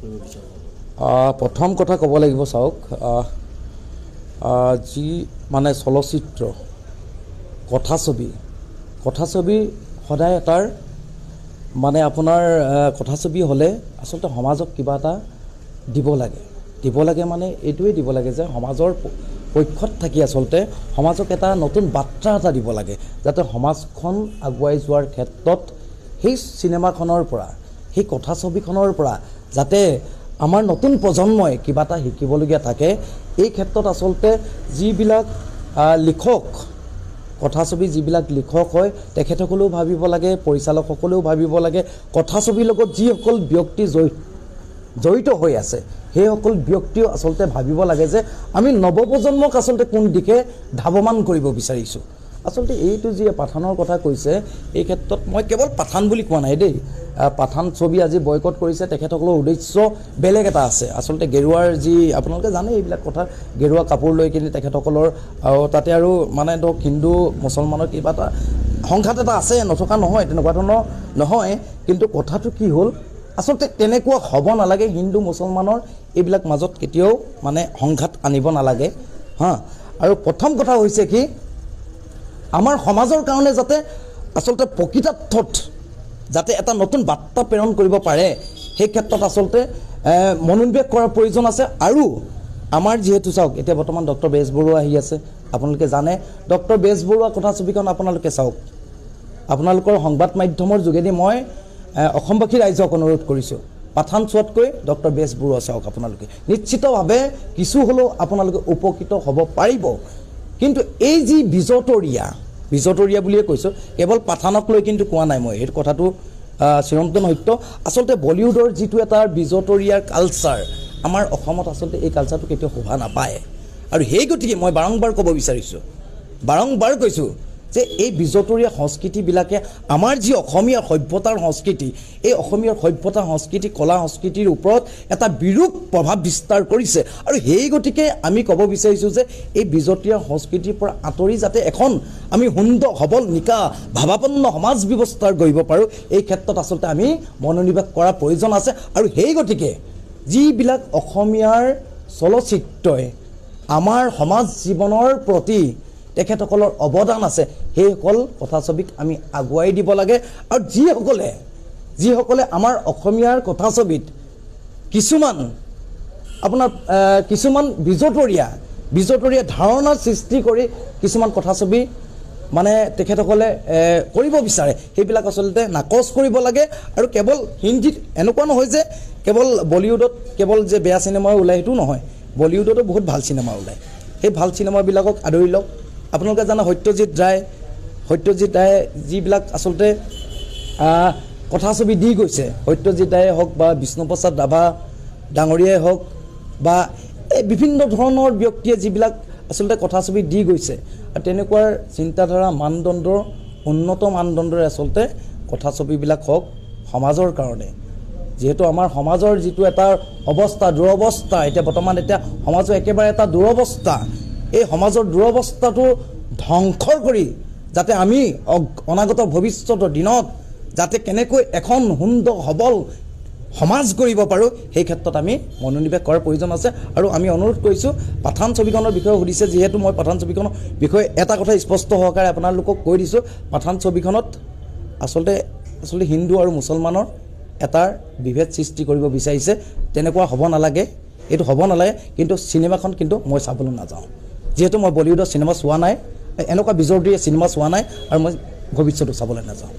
কৰিব বিচাৰে? প্ৰথম কথা ক'ব লাগিব চাওক, যি মানে চলচ্চিত্ৰ কথাছবি সদায় এটাৰ মানে আপোনাৰ কথাছবি হ'লে আচলতে সমাজক কিবা এটা দিব লাগে মানে এইটোৱে দিব লাগে যে সমাজৰ পক্ষত থাকি আচলতে সমাজক এটা নতুন বাৰ্তা এটা দিব লাগে, যাতে সমাজখন আগুৱাই যোৱাৰ ক্ষেত্ৰত সেই চিনেমাখনৰ পৰা সেই কথাছবিখনৰ পৰা যাতে আমাৰ নতুন প্ৰজন্মই কিবা এটা শিকিবলগীয়া থাকে। এই ক্ষেত্ৰত আচলতে যিবিলাক লিখক কথাছবি যিবিলাক লিখক হয় তেখেতসকলেও ভাবিব লাগে, পৰিচালকসকলেও ভাবিব লাগে, কথাছবিৰ লগত যিসকল ব্যক্তি জড়িত হৈ আছে সেইসকল ব্যক্তিও আচলতে ভাবিব লাগে যে আমি নৱপ্ৰজন্মক আচলতে কোন দিশে ধাৱমান কৰিব বিচাৰিছোঁ। আচলতে এইটো যি পাঠানৰ কথা কৈছে, এই ক্ষেত্ৰত মই কেৱল পাঠান বুলি কোৱা নাই দেই। পাঠান ছবি আজি বয়কট কৰিছে, তেখেতসকলৰ উদ্দেশ্য বেলেগ এটা আছে। আচলতে গেৰুৱাৰ যি আপোনালোকে জানে এইবিলাক কথা, গেৰুৱা কাপোৰ লৈ কিনি তেখেতসকলৰ তাতে আৰু মানে ধৰক হিন্দু মুছলমানৰ কিবা এটা সংঘাত এটা আছে, নথকা নহয়, তেনেকুৱা ধৰণৰ নহয়। কিন্তু কথাটো কি হ'ল, আচলতে তেনেকুৱা হ'ব নালাগে। হিন্দু মুছলমানৰ এইবিলাক মাজত কেতিয়াও মানে সংঘাত আনিব নালাগে হা। আৰু প্ৰথম কথা হৈছে কি, আমাৰ সমাজৰ কাৰণে যাতে আচলতে প্ৰকৃতাৰ্থত যাতে এটা নতুন বাৰ্তা প্ৰেৰণ কৰিব পাৰে, সেই ক্ষেত্ৰত আচলতে মনোনিৱেশ কৰাৰ প্ৰয়োজন আছে। আৰু আমাৰ যিহেতু চাওক এতিয়া বৰ্তমান ডক্টৰ বেজবৰুৱা আহি আছে, আপোনালোকে জানে ডক্টৰ বেজবৰুৱা কথাছবিখন আপোনালোকে চাওক। আপোনালোকৰ সংবাদ মাধ্যমৰ যোগেদি মই অসমবাসী ৰাইজক অনুৰোধ কৰিছোঁ, পাঠান চোৱাতকৈ ডক্টৰ বেজবৰুৱা চাওক। আপোনালোকে নিশ্চিতভাৱে কিছু হ'লেও আপোনালোকে উপকৃত হ'ব পাৰিব। কিন্তু এই যি বিজতৰীয়া বুলিয়ে কৈছোঁ, কেৱল পাঠানক লৈ কিন্তু কোৱা নাই মই, এই কথাটো চিৰন্তন সত্য। আচলতে বলিউডৰ যিটো এটা বিজতৰীয়াৰ কালচাৰ, আমাৰ অসমত আচলতে এই কালচাৰটো কেতিয়াও শোভা নাপায়। আৰু সেই গতিকে মই বাৰম্বাৰ ক'ব বিচাৰিছোঁ, বাৰম্বাৰ কৈছোঁ যে এই বিজতৰীয়া সংস্কৃতিবিলাকে আমাৰ যি অসমীয়া সভ্যতাৰ সংস্কৃতি, এই অসমীয়া সভ্যতা সংস্কৃতি কলা সংস্কৃতিৰ ওপৰত এটা বিৰূপ প্ৰভাৱ বিস্তাৰ কৰিছে। আৰু সেই গতিকে আমি ক'ব বিচাৰিছোঁ যে এই বিজতৰীয়া সংস্কৃতিৰ পৰা আঁতৰি যাতে এখন আমি সুন্দৰ সবল নিকা ভাৱাপন্ন সমাজ ব্যৱস্থাৰ গঢ়িব পাৰোঁ, এই ক্ষেত্ৰত আচলতে আমি মনোনিৱেশ কৰাৰ প্ৰয়োজন আছে। আৰু সেই গতিকে যিবিলাক অসমীয়াৰ চলচ্চিত্ৰই আমাৰ সমাজ জীৱনৰ প্ৰতি তেখেতসকলৰ অৱদান আছে, সেইসকল কথাছবিক আমি আগুৱাই দিব লাগে। আৰু যিসকলে আমাৰ অসমীয়াৰ কথাছবিত কিছুমান আপোনাৰ কিছুমান বিজতৰীয়া ধাৰণাৰ সৃষ্টি কৰি কিছুমান কথাছবি মানে তেখেতসকলে কৰিব বিচাৰে, সেইবিলাক আচলতে নাকচ কৰিব লাগে। আৰু কেৱল হিন্দীত এনেকুৱা নহয় যে কেৱল বলিউডত কেৱল যে বেয়া চিনেমা ওলায়, সেইটো নহয়। বলিউডতো বহুত ভাল চিনেমা ওলায়, সেই ভাল চিনেমাবিলাকক আদৰি লওক। আপোনালোকে জানে সত্যজিৎ ৰায়ে যিবিলাক আচলতে কথাছবি দি গৈছে, সত্যজিৎ ৰায়ে হওক বা বিষ্ণুপ্ৰসাদ ৰাভা ডাঙৰীয়াই হওক বা এই বিভিন্ন ধৰণৰ ব্যক্তিয়ে যিবিলাক আচলতে কথাছবি দি গৈছে, আৰু তেনেকুৱা চিন্তাধাৰা মানদণ্ডৰ উন্নত মানদণ্ডৰে আচলতে কথাছবিবিলাক হওক সমাজৰ কাৰণে। যিহেতু আমাৰ সমাজৰ যিটো এটা অৱস্থা, দুৰৱস্থা, এতিয়া বৰ্তমান এতিয়া সমাজৰ একেবাৰে এটা দুৰৱস্থা, এই সমাজৰ দুৰৱস্থাটো ধ্বংসৰ কৰি যাতে আমি অনাগত ভৱিষ্যতৰ দিনত যাতে কেনেকৈ এখন সুন্দৰ সবল সমাজ কৰিব পাৰোঁ, সেই ক্ষেত্ৰত আমি মনোনিৱেশ কৰাৰ প্ৰয়োজন আছে। আৰু আমি অনুৰোধ কৰিছোঁ, পাঠান ছবিখনৰ বিষয়ে সুধিছে যিহেতু, মই পাঠান ছবিখনৰ বিষয়ে এটা কথা স্পষ্ট সহকাৰে আপোনালোকক কৈ দিছোঁ, পাঠান ছবিখনত আচলতে হিন্দু আৰু মুছলমানৰ এটা বিভেদ সৃষ্টি কৰিব বিচাৰিছে। তেনেকুৱা হ'ব নালাগে, এইটো হ'ব নালাগে। কিন্তু চিনেমাখন কিন্তু মই চাবলৈ নাযাওঁ, যিহেতু মই বলিউডৰ চিনেমা চোৱা নাই, এনেকুৱা বিজতৰীয়া চিনেমা চোৱা নাই, আৰু মই ভৱিষ্যতো চাবলৈ নাযাওঁ।